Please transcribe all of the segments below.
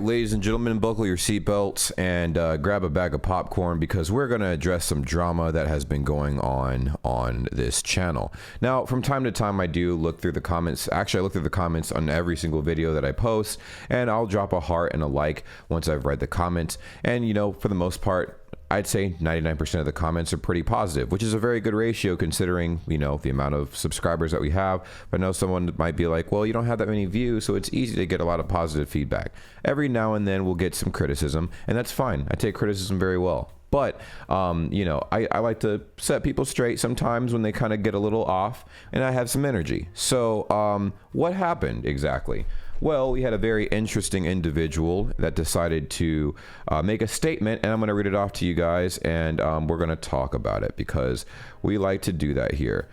right, ladies and gentlemen, buckle your seatbelts and grab a bag of popcorn because we're going to address some drama that has been going on this channel. Now, from time to time, I do look through the comments. Actually, I look through the comments on every single video that I post, and I'll drop a heart and a like once I've read the comments. And, you know, for the most part, I'd say 99% of the comments are pretty positive, which is a very good ratio considering, you know, the amount of subscribers that we have. But I know someone might be like, well, you don't have that many views, so it's easy to get a lot of positive feedback. Every now and then we'll get some criticism, and that's fine. I take criticism very well. But, you know, I like to set people straight sometimes when they kind of get a little off, and I have some energy. So what happened exactly? Well, we had a very interesting individual that decided to make a statement, and I'm going to read it off to you guys, and we're going to talk about it because we like to do that here.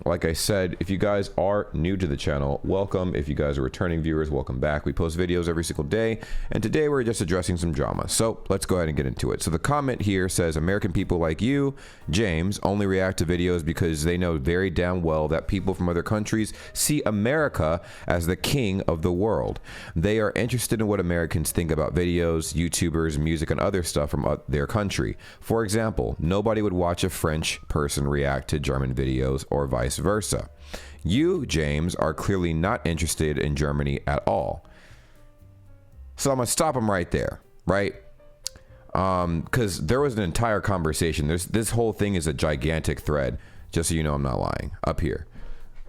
Like I said, if you guys are new to the channel, welcome. If you guys are returning viewers, welcome back. We post videos every single day, and today we're just addressing some drama. So let's go ahead and get into it. So the comment here says, American people like you, James, only react to videos because they know very damn well that people from other countries see America as the king of the world. They are interested in what Americans think about videos, YouTubers, music, and other stuff from their country. For example, nobody would watch a French person react to German videos or vice versa. You, James, are clearly not interested in Germany at all. So I'm gonna stop him right there, right? Because there was an entire conversation. This whole thing is a gigantic thread, just so you know I'm not lying, up here.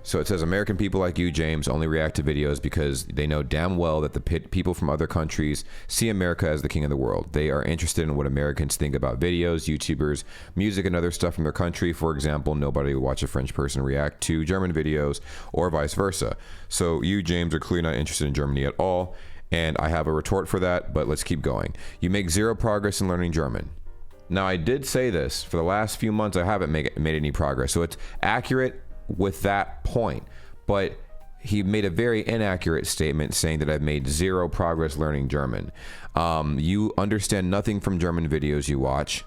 So it says, American people like you, James, only react to videos because they know damn well that the people from other countries see America as the king of the world. They are interested in what Americans think about videos, YouTubers, music, and other stuff from their country. For example, nobody would watch a French person react to German videos or vice versa. So you, James, are clearly not interested in Germany at all. And I have a retort for that, but let's keep going. You make zero progress in learning German. Now, I did say this. For the last few months, I haven't made any progress. So it's accurate with that point, but he made a very inaccurate statement saying that I've made zero progress learning German. You understand nothing from German videos you watch.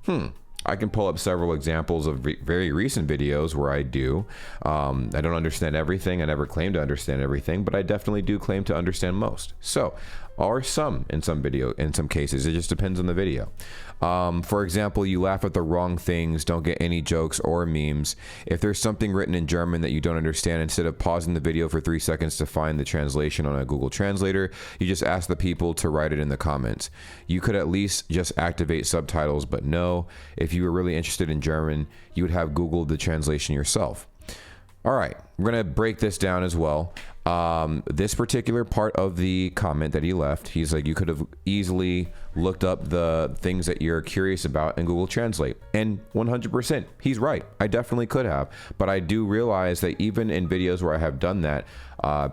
I can pull up several examples of very recent videos where I do. I don't understand everything. I never claim to understand everything, but I definitely do claim to understand most. So, or some in some cases. It just depends on the video. For example, you laugh at the wrong things, don't get any jokes or memes. If there's something written in German that you don't understand, instead of pausing the video for 3 seconds to find the translation on a Google Translator, you just ask the people to write it in the comments. You could at least just activate subtitles, but no. If you were really interested in German, you would have Googled the translation yourself. All right, we're gonna break this down as well. This particular part of the comment that he left, he's like, you could have easily looked up the things that you're curious about in Google Translate. And 100%, he's right. I definitely could have. But I do realize that even in videos where I have done that,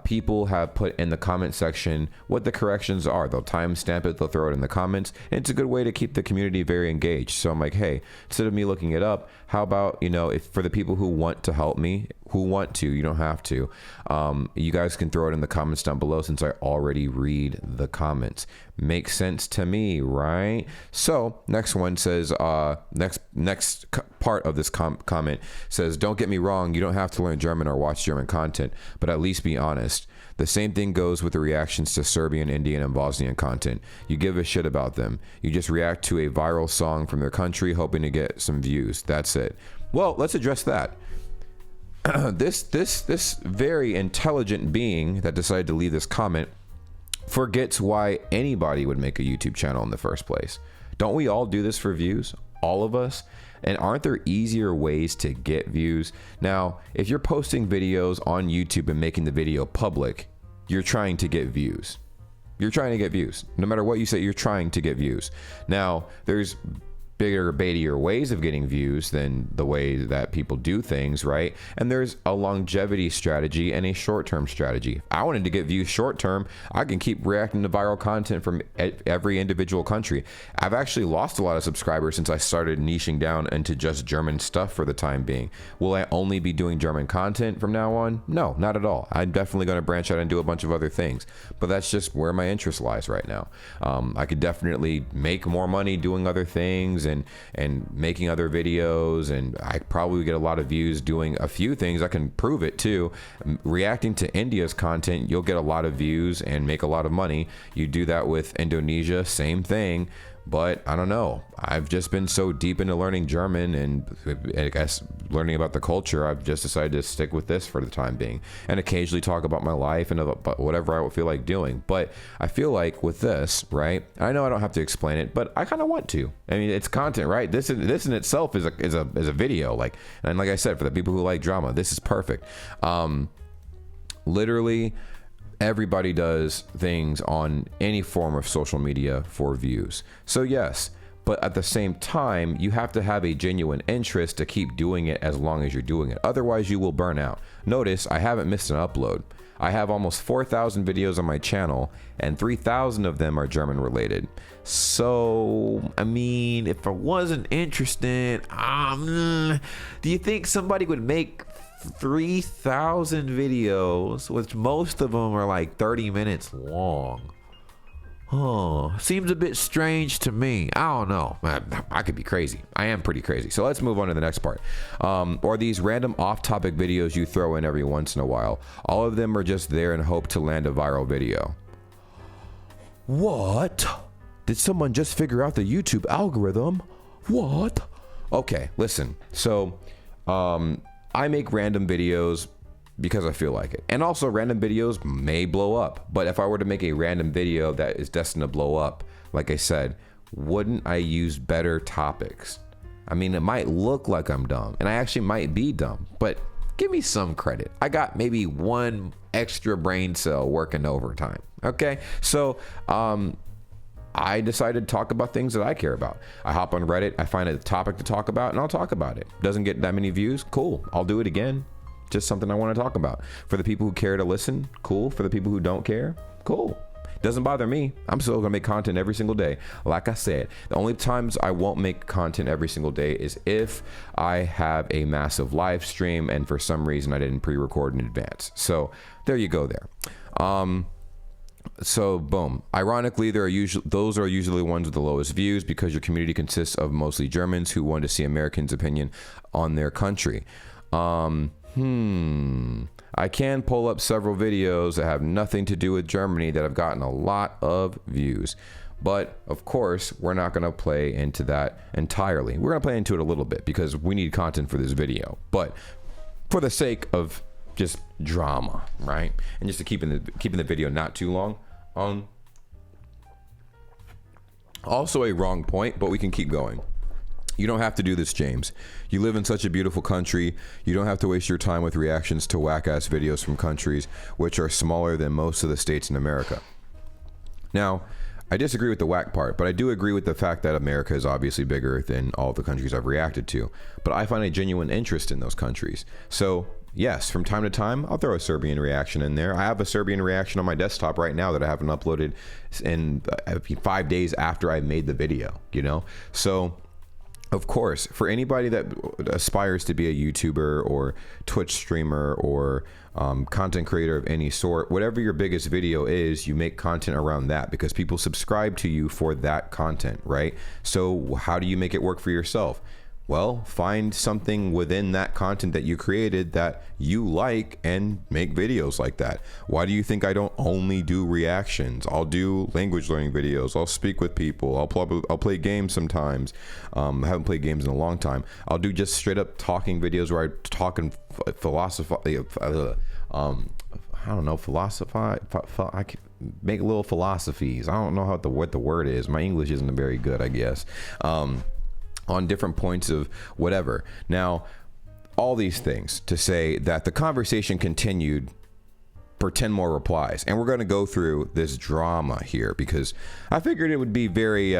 people have put in the comment section what the corrections are. They'll timestamp it, they'll throw it in the comments, and it's a good way to keep the community very engaged. So I'm like, hey, instead of me looking it up, how about, you know, if for the people who want to help me, who want to, you don't have to, you guys can throw it in the comments down below since I already read the comments. Makes sense to me, right? So next one says, next part of this comment says, don't get me wrong, you don't have to learn German or watch German content, but at least be honest. The same thing goes with the reactions to Serbian, Indian, and Bosnian content. You give a shit about them. You just react to a viral song from their country hoping to get some views. That's it. Well, let's address that. This very intelligent being that decided to leave this comment forgets why anybody would make a YouTube channel in the first place. Don't we all do this for views? All of us? And aren't there easier ways to get views? Now, if you're posting videos on YouTube and making the video public, you're trying to get views. You're trying to get views. No matter what you say, you're trying to get views. Now, there's bigger, baitier ways of getting views than the way that people do things, right? And there's a longevity strategy and a short-term strategy. If I wanted to get views short-term, I can keep reacting to viral content from every individual country. I've actually lost a lot of subscribers since I started niching down into just German stuff for the time being. Will I only be doing German content from now on? No, not at all. I'm definitely going to branch out and do a bunch of other things, but that's just where my interest lies right now. I could definitely make more money doing other things and making other videos, and I probably get a lot of views doing a few things. I can prove it too. Reacting to India's content, you'll get a lot of views and make a lot of money. You do that with Indonesia, same thing. But I don't know. I've just been so deep into learning German and I guess learning about the culture. I've just decided to stick with this for the time being and occasionally talk about my life and about whatever I feel like doing. But I feel like with this, right? I know I don't have to explain it, but I kind of want to. I mean, it's content, right? This in itself is a video. Like, and like I said, for the people who like drama, this is perfect. Literally, everybody does things on any form of social media for views. So yes, but at the same time, you have to have a genuine interest to keep doing it as long as you're doing it. Otherwise, you will burn out. Notice I haven't missed an upload. I have almost 4,000 videos on my channel, and 3,000 of them are German related. So, I mean, if I wasn't interested, do you think somebody would make 3,000 videos, which most of them are like 30 minutes long? Seems a bit strange to me. I don't know. I could be crazy. I am pretty crazy. So let's move on to the next part. Or these random off-topic videos you throw in every once in a while. All of them are just there in hope to land a viral video. What? Did someone just figure out the YouTube algorithm? What? Okay, listen. So, I make random videos because I feel like it. And also random videos may blow up. But if I were to make a random video that is destined to blow up, like I said, wouldn't I use better topics? I mean, it might look like I'm dumb, and I actually might be dumb, but give me some credit. I got maybe one extra brain cell working overtime. Okay? So, I decided to talk about things that I care about. I hop on Reddit, I find a topic to talk about, and I'll talk about it. Doesn't get that many views? Cool. I'll do it again. Just something I want to talk about. For the people who care to listen, cool. For the people who don't care, cool. Doesn't bother me. I'm still gonna make content every single day. Like I said, the only times I won't make content every single day is if I have a massive live stream and for some reason I didn't pre-record in advance. So there you go there. So boom. Ironically, those are usually the ones with the lowest views because your community consists of mostly Germans who want to see Americans' opinion on their country. I can pull up several videos that have nothing to do with Germany that have gotten a lot of views. But of course, we're not going to play into that entirely. We're going to play into it a little bit because we need content for this video. But for the sake of just drama, right? And just to keeping the video not too long. Also a wrong point, but we can keep going. You don't have to do this, James. You live in such a beautiful country. You don't have to waste your time with reactions to whack-ass videos from countries which are smaller than most of the states in America. Now, I disagree with the whack part, but I do agree with the fact that America is obviously bigger than all the countries I've reacted to. But I find a genuine interest in those countries. So, yes, from time to time, I'll throw a Serbian reaction in there. I have a Serbian reaction on my desktop right now that I haven't uploaded in 5 days after I made the video, you know? So, of course, for anybody that aspires to be a YouTuber or Twitch streamer or content creator of any sort, whatever your biggest video is, you make content around that because people subscribe to you for that content, right? So how do you make it work for yourself? Well, find something within that content that you created that you like and make videos like that. Why do you think I don't only do reactions? I'll do language learning videos. I'll speak with people. I'll play games sometimes. I haven't played games in a long time. I'll do just straight up talking videos where I talk and philosophize. I don't know, philosophize. I can make little philosophies. I don't know what the word is. My English isn't very good, I guess. On different points of whatever. Now, all these things to say that the conversation continued for 10 more replies. And we're going to go through this drama here because I figured it would be very,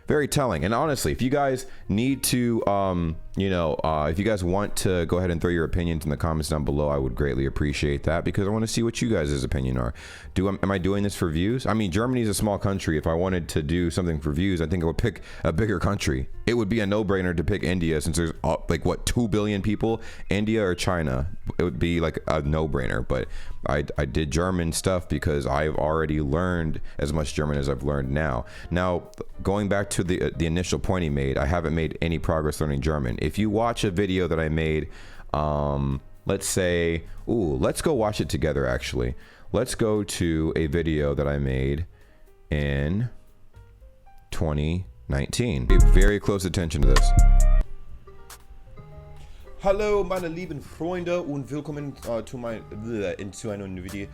very telling. And honestly, if you guys need to you know, if you guys want to go ahead and throw your opinions in the comments down below, I would greatly appreciate that, because I want to see what you guys' opinion are. Am I doing this for views? I mean, Germany is a small country. If I wanted to do something for views, I think I would pick a bigger country. It would be a no-brainer to pick India, since there's like what, 2 billion people. India or China, it would be like a no-brainer. But I did German stuff because I've already learned as much German as I've learned now. Now, going back to the initial point he made, I haven't made any progress learning German. If you watch a video that I made, let's say, let's go watch it together. Actually, let's go to a video that I made in 2019. Pay very close attention to this. Hallo meine lieben Freunde und willkommen zu einem Video.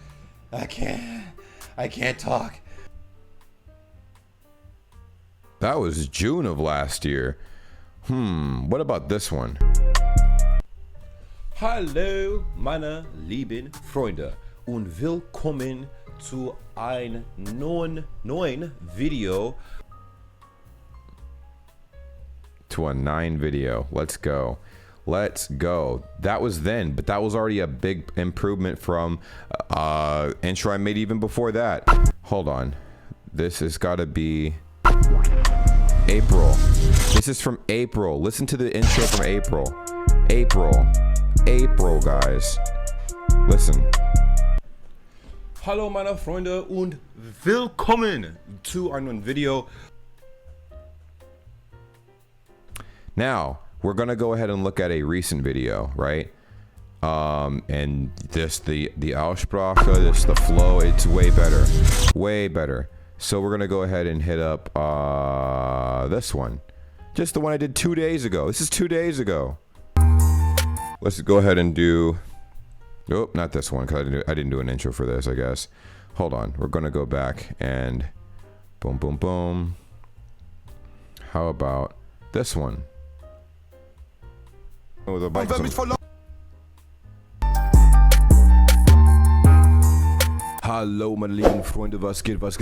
I can't talk. That was June of last year. What about this one? Hallo meine lieben Freunde und willkommen zu einem neuen Video. To a 9 video. Let's go. Let's go. That was then, but that was already a big improvement from intro I made even before that. Hold on. This has got to be April. This is from April. Listen to the intro from April. April, guys. Listen. Hallo meine Freunde und willkommen zu einem neuen Video. Now, we're gonna go ahead and look at a recent video, right? And this, the Aussprache, this, the flow, it's way better. So we're gonna go ahead and hit up this one, just the one I did 2 days ago. This is 2 days ago. Let's go ahead and do, nope, not this one, because I didn't do an intro for this, I guess. Hold on, we're gonna go back and boom, boom, boom. How about this one? With a bike. Hallo meine lieben Freunde, was geht, was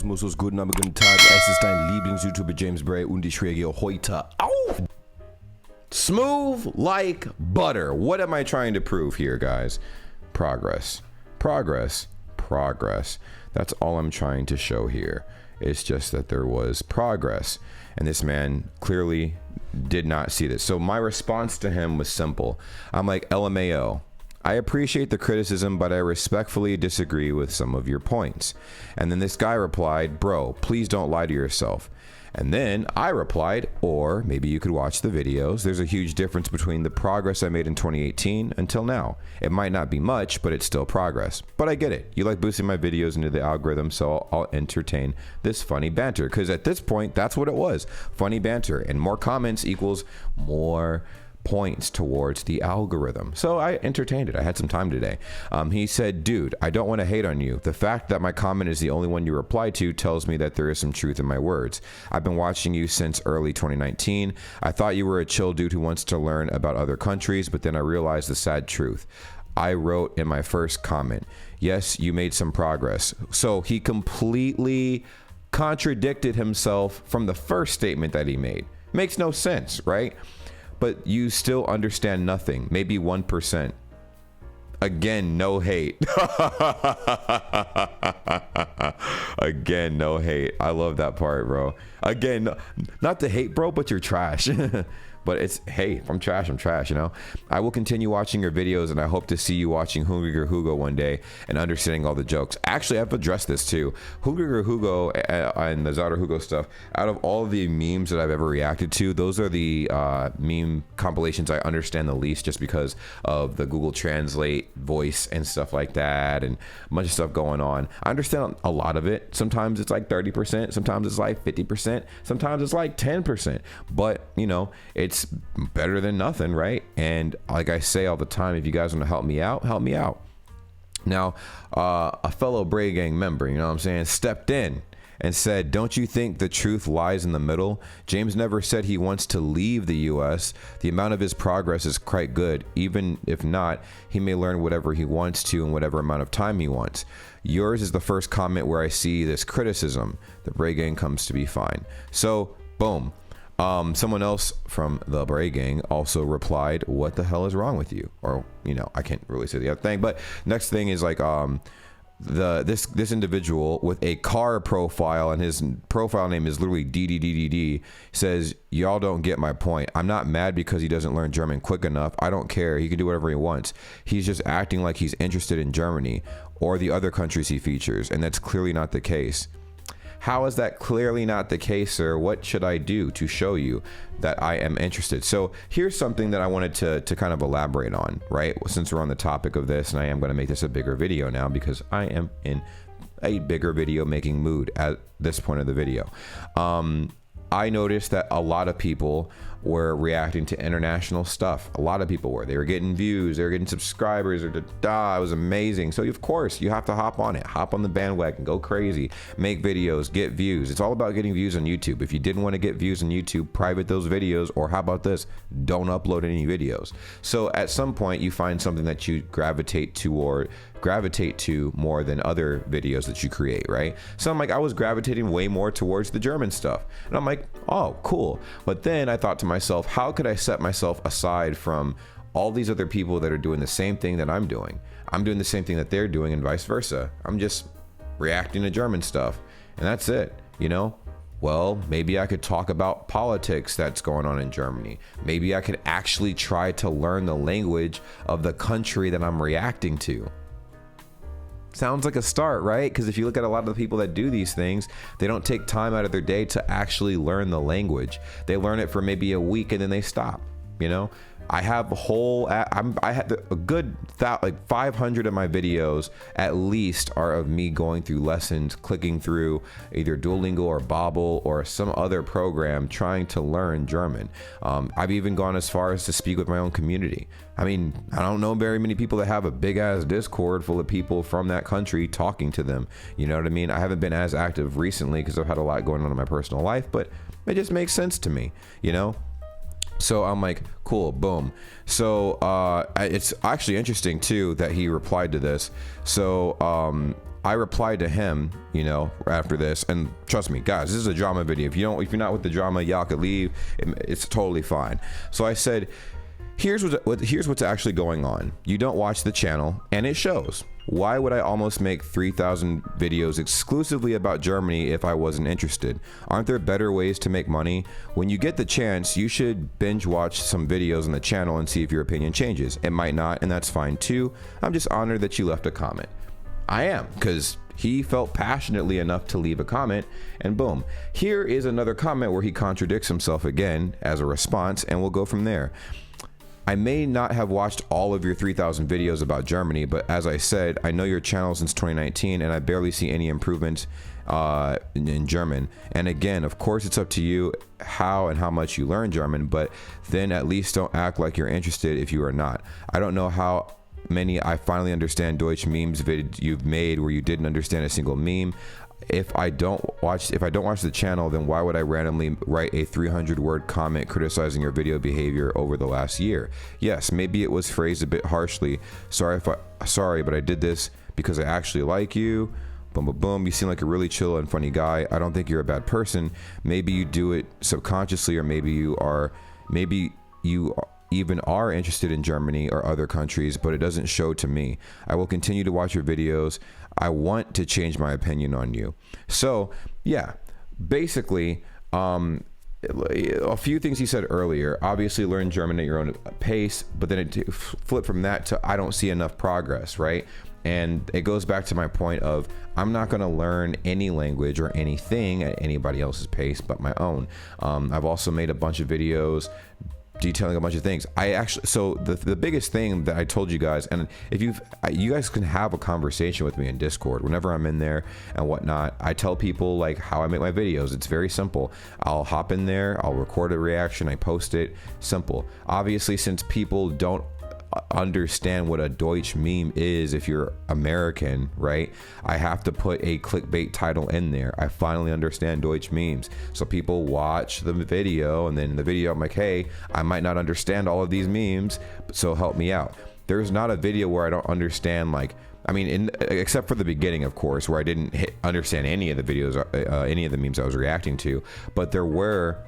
muss, guten Abend, guten Tag. Es ist dein Lieblings-YouTuber James Bray und ich reagiere heute auf Smooth like butter. What am I trying to prove here, guys? Progress. That's all I'm trying to show here. It's just that there was progress, and this man clearly did not see this. So my response to him was simple. I'm like, LMAO, I appreciate the criticism, but I respectfully disagree with some of your points. And then this guy replied, bro, please don't lie to yourself. And then I replied, or maybe you could watch the videos. There's a huge difference between the progress I made in 2018 until now. It might not be much, but it's still progress. But I get it. You like boosting my videos into the algorithm, so I'll entertain this funny banter. Because at this point, that's what it was. Funny banter. And more comments equals more points towards the algorithm. So I entertained it. I had some time today. He said, dude, I don't want to hate on you. The fact that my comment is the only one you reply to tells me that there is some truth in my words. I've been watching you since early 2019. I thought you were a chill dude who wants to learn about other countries, but then I realized the sad truth. I wrote in my first comment, yes, you made some progress. So he completely contradicted himself from the first statement that he made. Makes no sense, right? But you still understand nothing, maybe 1%. Again, no hate. Again, no hate. I love that part, bro. Again, not the hate, bro, but you're trash. But it's, hey, if I'm trash, you know? I will continue watching your videos, and I hope to see you watching Hungriger Hugo one day and understanding all the jokes. Actually, I've addressed this too. Hungriger Hugo and the Zara Hugo stuff, out of all the memes that I've ever reacted to, those are the meme compilations I understand the least, just because of the Google Translate voice and stuff like that, and a bunch of stuff going on. I understand a lot of it. Sometimes it's like 30%, sometimes it's like 50%, sometimes it's like 10%. But, you know, it's better than nothing, right? And like I say all the time, if you guys want to help me out, help me out. Now, a fellow BRAYGANG member, you know what I'm saying, stepped in and said, don't you think the truth lies in the middle? James never said he wants to leave the US. The amount of his progress is quite good. Even if not, he may learn whatever he wants to in whatever amount of time he wants. Yours is the first comment where I see this criticism. The BRAYGANG comes to be fine. So, boom. Someone else from the Bray Gang also replied, "What the hell is wrong with you?" Or, you know, I can't really say the other thing. But next thing is like, this individual with a car profile, and his profile name is literally DDDDD, says, "Y'all don't get my point. I'm not mad because he doesn't learn German quick enough. I don't care. He can do whatever he wants. He's just acting like he's interested in Germany or the other countries he features, and that's clearly not the case." How is that clearly not the case, sir? What should I do to show you that I am interested? So here's something that I wanted to kind of elaborate on, right? Since we're on the topic of this, and I am going to make this a bigger video now because I am in a bigger video making mood at this point of the video. I noticed that a lot of people were reacting to international stuff. A lot of people were. They were getting views, they were getting subscribers, or it was amazing. So of course you have to hop on it, hop on the bandwagon, go crazy, make videos, get views. It's all about getting views on YouTube. If you didn't want to get views on YouTube, private those videos, or how about this? Don't upload any videos. So at some point you find something that you gravitate to more than other videos that you create, right? So I'm like, I was gravitating way more towards the German stuff, and I'm like, oh, cool. But then I thought to myself, how could I set myself aside from all these other people that are doing the same thing that I'm doing? I'm doing the same thing that they're doing, and vice versa. I'm just reacting to German stuff, and that's it, you know? Well, maybe I could talk about politics that's going on in Germany. Maybe I could actually try to learn the language of the country that I'm reacting to. Sounds like a start, right? Because if you look at a lot of the people that do these things, they don't take time out of their day to actually learn the language. They learn it for maybe a week and then they stop, you know? I have I had a good like 500 of my videos at least are of me going through lessons, clicking through either Duolingo or Babbel or some other program trying to learn German. I've even gone as far as to speak with my own community. I mean, I don't know very many people that have a big ass Discord full of people from that country talking to them. You know what I mean? I haven't been as active recently because I've had a lot going on in my personal life, but it just makes sense to me, you know? So I'm like, cool, boom. So it's actually interesting too that he replied to this. So I replied to him, you know, after this, and trust me, guys, this is a drama video. If you're not with the drama, y'all could leave. It's totally fine. So I said, here's what's actually going on. You don't watch the channel, and it shows. Why would I almost make 3,000 videos exclusively about Germany if I wasn't interested? Aren't there better ways to make money? When you get the chance, you should binge watch some videos on the channel and see if your opinion changes. It might not, and that's fine too. I'm just honored that you left a comment. I am, because he felt passionately enough to leave a comment, and boom. Here is another comment where he contradicts himself again as a response, and we'll go from there. I may not have watched all of your 3,000 videos about Germany, but as I said, I know your channel since 2019 and I barely see any improvement in German. And again, of course, it's up to you how and how much you learn German, but then at least don't act like you're interested if you are not. I don't know how many I finally understand Deutsch memes you've made where you didn't understand a single meme. If I don't watch the channel, then why would I randomly write a 300-word comment criticizing your video behavior over the last year? Yes, maybe it was phrased a bit harshly. Sorry, but I did this because I actually like you. Boom, boom, boom. You seem like a really chill and funny guy. I don't think you're a bad person. Maybe you do it subconsciously, or maybe you even are interested in Germany or other countries, but it doesn't show to me. I will continue to watch your videos. I want to change my opinion on you. So yeah, basically, a few things he said earlier. Obviously, learn German at your own pace, but then it flip from that to I don't see enough progress, right? And it goes back to my point of I'm not going to learn any language or anything at anybody else's pace but my own. I've also made a bunch of videos detailing a bunch of things. So the biggest thing that I told you guys, and if you guys can have a conversation with me in Discord whenever I'm in there and whatnot. I tell people like how I make my videos. It's very simple. I'll hop in there, I'll record a reaction, I post it. Simple. Obviously, since people don't understand what a Deutsch meme is if you're American, right? I have to put a clickbait title in there. I finally understand Deutsch memes. So people watch the video, and then in the video I'm like, hey, I might not understand all of these memes, so help me out. There's not a video where I don't understand, like, I mean, except for the beginning, of course, where I didn't understand any of the videos, any of the memes I was reacting to, but there were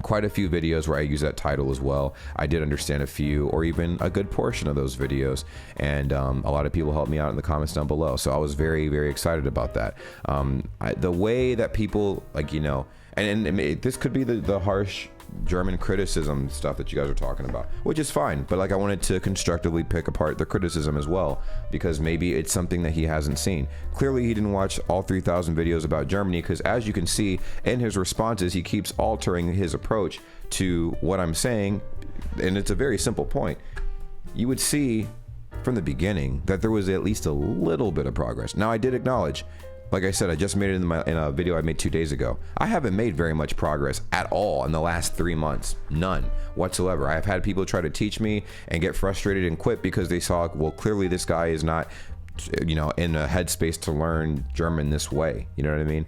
quite a few videos where I use that title as well. I did understand a few or even a good portion of those videos, and a lot of people helped me out in the comments down below, so I was very, very excited about that. The way that people, like, you know, and this could be the harsh German criticism stuff that you guys are talking about, which is fine, but like I wanted to constructively pick apart the criticism as well, because maybe it's something that he hasn't seen. Clearly he didn't watch all 3,000 videos about Germany, because as you can see in his responses, he keeps altering his approach to what I'm saying, and it's a very simple point. You would see from the beginning that there was at least a little bit of progress. Now, I did acknowledge, like I said, I just made it in a video I made 2 days ago. I haven't made very much progress at all in the last 3 months. None whatsoever. I've had people try to teach me and get frustrated and quit because they saw, well, clearly this guy is not, you know, in a headspace to learn German this way. You know what I mean?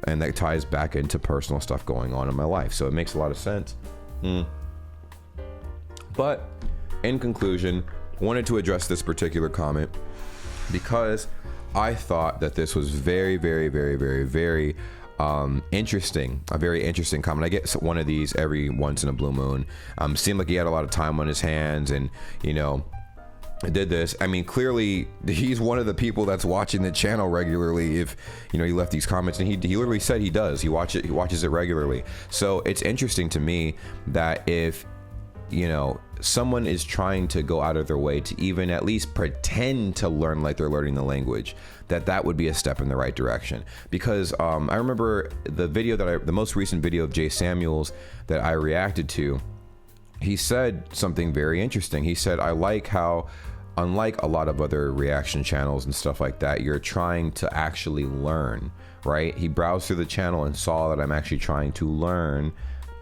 And that ties back into personal stuff going on in my life. So it makes a lot of sense. But in conclusion, wanted to address this particular comment because I thought that this was very, very, very, very, very interesting. A very interesting comment. I get one of these every once in a blue moon. Seemed like he had a lot of time on his hands, and you know, did this. I mean, clearly he's one of the people that's watching the channel regularly. If you know, he left these comments, and he literally said he does. He watches it regularly. So it's interesting to me that if, you know, someone is trying to go out of their way to even at least pretend to learn like they're learning the language, that would be a step in the right direction. Because I remember the most recent video of Jay Samuels that I reacted to, he said something very interesting. He said, I like how, unlike a lot of other reaction channels and stuff like that, you're trying to actually learn, right? He browsed through the channel and saw that I'm actually trying to learn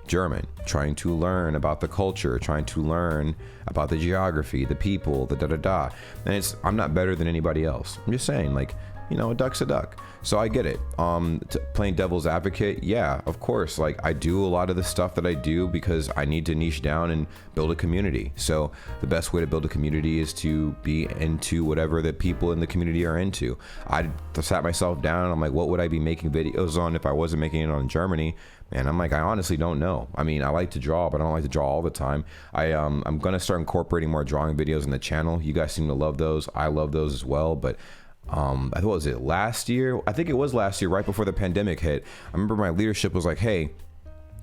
German, trying to learn about the culture, trying to learn about the geography, the people, the da-da-da. And I'm not better than anybody else. I'm just saying, like, you know, a duck's a duck. So I get it. Playing devil's advocate, yeah, of course. Like, I do a lot of the stuff that I do because I need to niche down and build a community. So the best way to build a community is to be into whatever the people in the community are into. I sat myself down and I'm like, what would I be making videos on if I wasn't making it on Germany? And I'm like, I honestly don't know. I mean, I like to draw, but I don't like to draw all the time. I'm going to start incorporating more drawing videos in the channel. You guys seem to love those. I love those as well. But I thought, was it last year? I think it was last year, right before the pandemic hit. I remember my leadership was like, hey,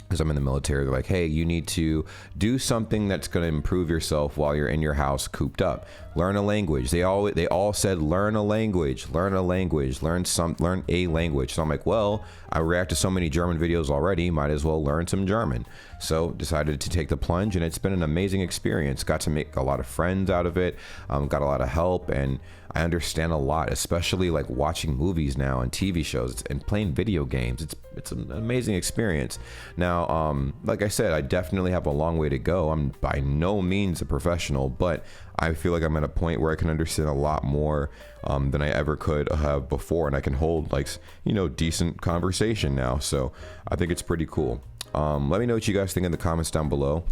because I'm in the military, they're like, hey, you need to do something that's going to improve yourself while you're in your house cooped up. Learn a language. They all said, learn a language, learn a language, learn a language. So I'm like, well, I react to so many German videos already, might as well learn some German. So decided to take the plunge, and it's been an amazing experience. Got to make a lot of friends out of it, got a lot of help, and I understand a lot, especially like watching movies now and TV shows and playing video games. It's an amazing experience. Now, like I said, I definitely have a long way to go. I'm by no means a professional, but I feel like I'm at a point where I can understand a lot more than I ever could have before, and I can hold, like, you know, decent conversation now. So I think it's pretty cool. Let me know what you guys think in the comments down below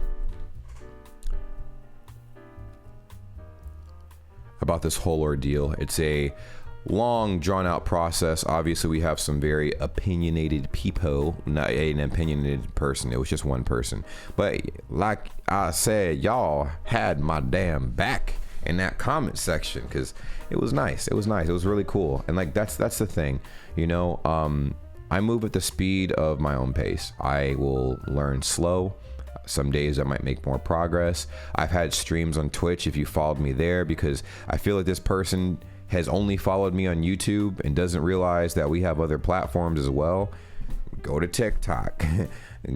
about this whole ordeal. It's a long, drawn-out process. Obviously, we have some very opinionated people, not an opinionated person. It was just one person. But like I said, y'all had my damn back in that comment section, because it was nice. It was nice. It was really cool. And like that's the thing, you know. I move at the speed of my own pace. I will learn slow. Some days I might make more progress. I've had streams on Twitch, if you followed me there, because I feel like this person has only followed me on YouTube and doesn't realize that we have other platforms as well. Go to TikTok,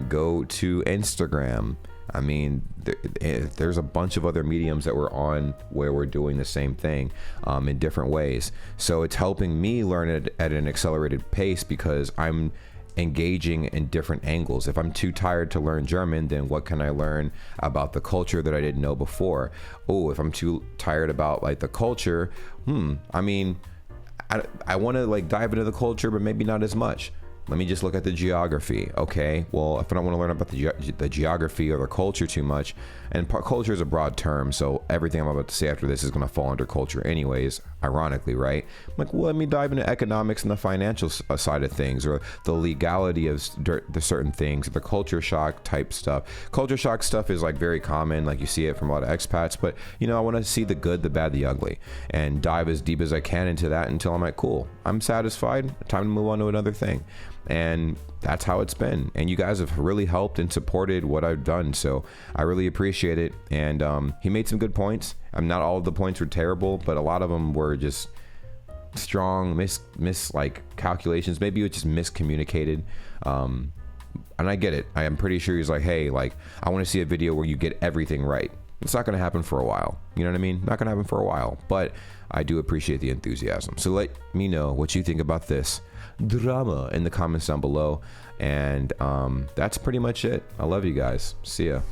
go to Instagram. I mean, there's a bunch of other mediums that we're on where we're doing the same thing in different ways. So it's helping me learn it at an accelerated pace because I'm engaging in different angles. If I'm too tired to learn German, then what can I learn about the culture that I didn't know before? Oh, if I'm too tired about like the culture, I mean, I want to like dive into the culture, but maybe not as much. Let me just look at the geography. Okay, well, if I don't want to learn about the geography or the culture too much, and culture is a broad term, so everything I'm about to say after this is going to fall under culture anyways, ironically, right? I'm like, well, let me dive into economics and the financial side of things, or the legality of the certain things, the culture shock type stuff. Culture shock stuff is like very common, like you see it from a lot of expats, but you know, I want to see the good, the bad, the ugly, and dive as deep as I can into that until I'm like, cool, I'm satisfied, time to move on to another thing. And that's how it's been, and you guys have really helped and supported what I've done, so I really appreciate it. And he made some good points. Not all of the points were terrible, but a lot of them were just strong like calculations. Maybe it was just miscommunicated, and I get it. I am pretty sure he's like, hey, like, I want to see a video where you get everything right. It's not going to happen for a while, you know what I mean? Not going to happen for a while, but I do appreciate the enthusiasm. So let me know what you think about this drama in the comments down below. And that's pretty much it. I love you guys. See ya.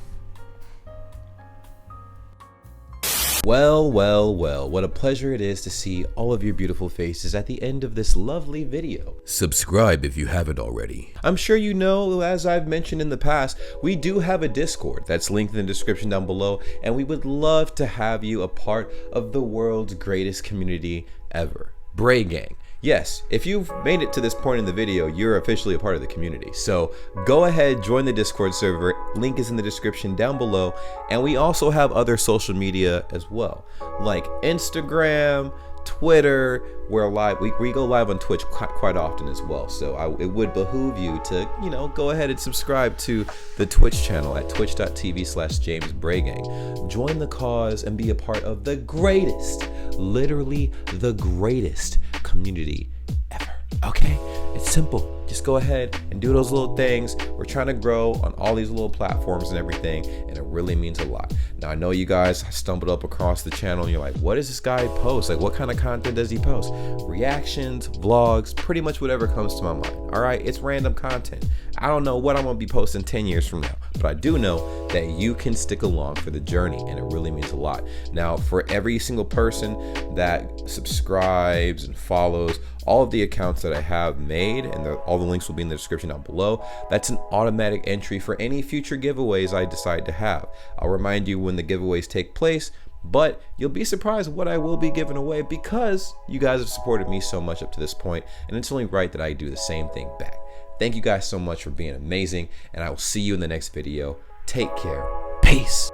Well, well, well, what a pleasure it is to see all of your beautiful faces at the end of this lovely video. Subscribe if you haven't already. I'm sure you know, as I've mentioned in the past, we do have a Discord that's linked in the description down below, and we would love to have you a part of the world's greatest community ever, BRAYGANG. Yes, if you've made it to this point in the video, you're officially a part of the community. So go ahead, join the Discord server. Link is in the description down below. And we also have other social media as well, like Instagram, Twitter. We're live. We go live on Twitch quite often as well. So it would behoove you to, you know, go ahead and subscribe to the Twitch channel at twitch.tv/JamesBrayGang. Join the cause and be a part of the greatest, literally the greatest community ever. Okay, it's simple. Just go ahead and do those little things. We're trying to grow on all these little platforms and everything, and it really means a lot. Now, I know you guys stumbled up across the channel and you're like, what does this guy post? Like, what kind of content does he post? Reactions, vlogs, pretty much whatever comes to my mind. All right, it's random content. I don't know what I'm gonna be posting 10 years from now, but I do know that you can stick along for the journey, and it really means a lot. Now, for every single person that subscribes and follows all of the accounts that I have made, and all the links will be in the description down below, that's an automatic entry for any future giveaways I decide to have. I'll remind you when the giveaways take place, but you'll be surprised what I will be giving away because you guys have supported me so much up to this point, and it's only right that I do the same thing back. Thank you guys so much for being amazing, and I will see you in the next video. Take care. Peace.